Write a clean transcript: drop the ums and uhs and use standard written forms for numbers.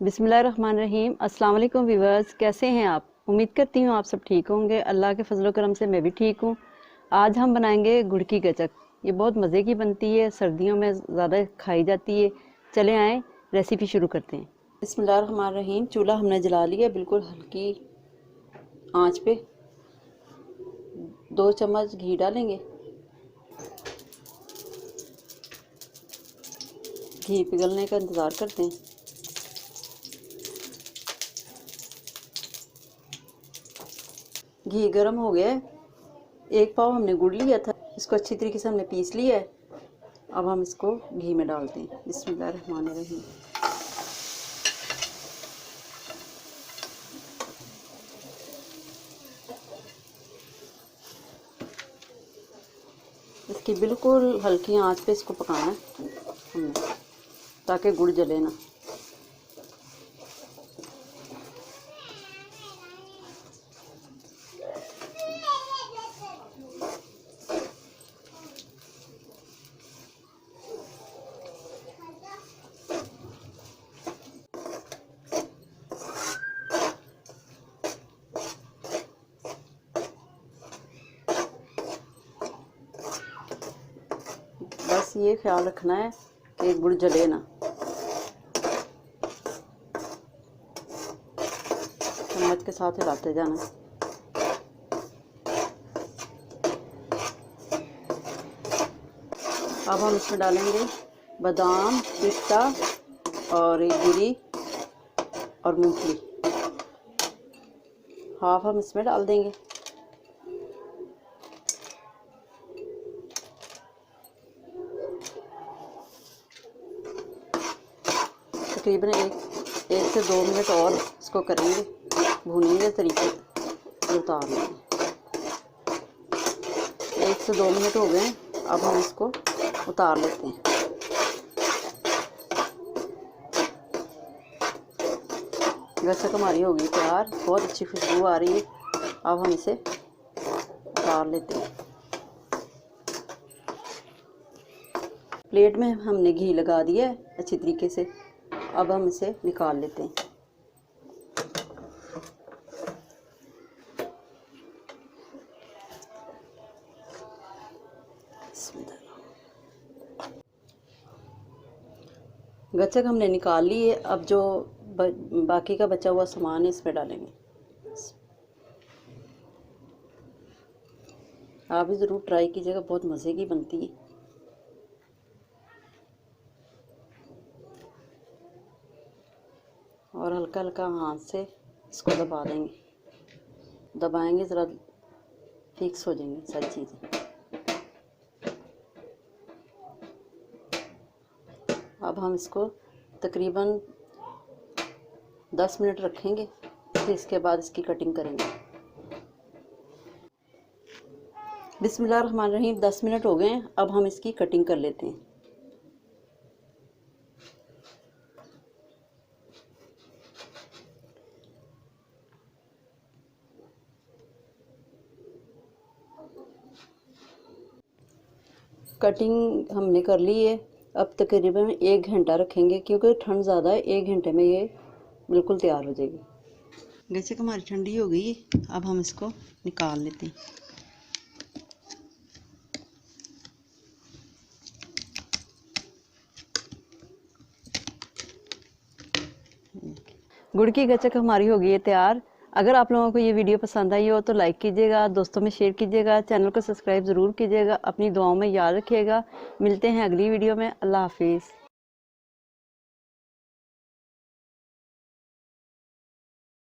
बिस्मिल्लाहिर्रहमानिर्रहीम। अस्सलाम वालेकुम व्यूअर्स, कैसे हैं आप? उम्मीद करती हूँ आप सब ठीक होंगे। अल्लाह के फजल करम से मैं भी ठीक हूँ। आज हम बनाएंगे गुड़ की गचक। ये बहुत मज़े की बनती है, सर्दियों में ज़्यादा खाई जाती है। चले आएँ रेसिपी शुरू करते हैं। बिस्मिल्लाहिर्रहमानिर्रहीम। चूल्हा हमने जला लिया, बिल्कुल हल्की आँच पे। 2 चम्मच घी डालेंगे। घी पिघलने का इंतज़ार करते हैं। घी गर्म हो गया है। 1 पाव हमने गुड़ लिया था, इसको अच्छी तरीके से हमने पीस लिया है। अब हम इसको घी में डालते हैं। बिस्मिल्लाहिर्रहमानिर्रहीम। इसकी बिल्कुल हल्की आंच पे इसको पकाना है हमने, ताकि गुड़ जले ना। बस ये ख्याल रखना है कि गुड़ जले ना। चम्मच के साथ हिलाते जाना। अब हम इसमें डालेंगे बादाम, पिस्ता और गिरी और मूंगफली। हाफ हम इसमें डाल देंगे। तकरीबन एक से 2 मिनट और इसको करेंगे, भूनेंगे तरीके से, उतार लेंगे। 1 से 2 मिनट हो गए। अब हम इसको उतार लेते हैं। गचक हमारी होगी तैयार, बहुत अच्छी खुशबू आ रही है। अब हम इसे उतार लेते हैं। प्लेट में हमने घी लगा दिया है अच्छी तरीके से। अब हम इसे निकाल लेते हैं। गचक हमने निकाल ली है। अब जो बाकी का बचा हुआ सामान है इसमें डालेंगे। आप भी ज़रूर ट्राई कीजिएगा, बहुत मज़े की बनती है। और हल्का हल्का हाथ से इसको दबा देंगे। दबाएंगे ज़रा फिक्स हो जाएंगी सारी चीज़ें। अब हम इसको तकरीबन 10 मिनट रखेंगे, फिर इसके बाद इसकी कटिंग करेंगे। बिस्मिल्लाहिर्रहमानिर्रहीम। 10 मिनट हो गए हैं। अब हम इसकी कटिंग कर लेते हैं। कटिंग हमने कर ली है। अब तकरीबन 1 घंटा रखेंगे, क्योंकि ठंड ज़्यादा है। 1 घंटे में ये बिल्कुल तैयार हो जाएगी। गचक हमारी ठंडी हो गई। अब हम इसको निकाल लेते हैं। गुड़ की गचक हमारी हो गई है तैयार। अगर आप लोगों को ये वीडियो पसंद आई हो तो लाइक कीजिएगा, दोस्तों में शेयर कीजिएगा, चैनल को सब्सक्राइब ज़रूर कीजिएगा। अपनी दुआओं में याद रखिएगा। मिलते हैं अगली वीडियो में। अल्लाह हाफिज़।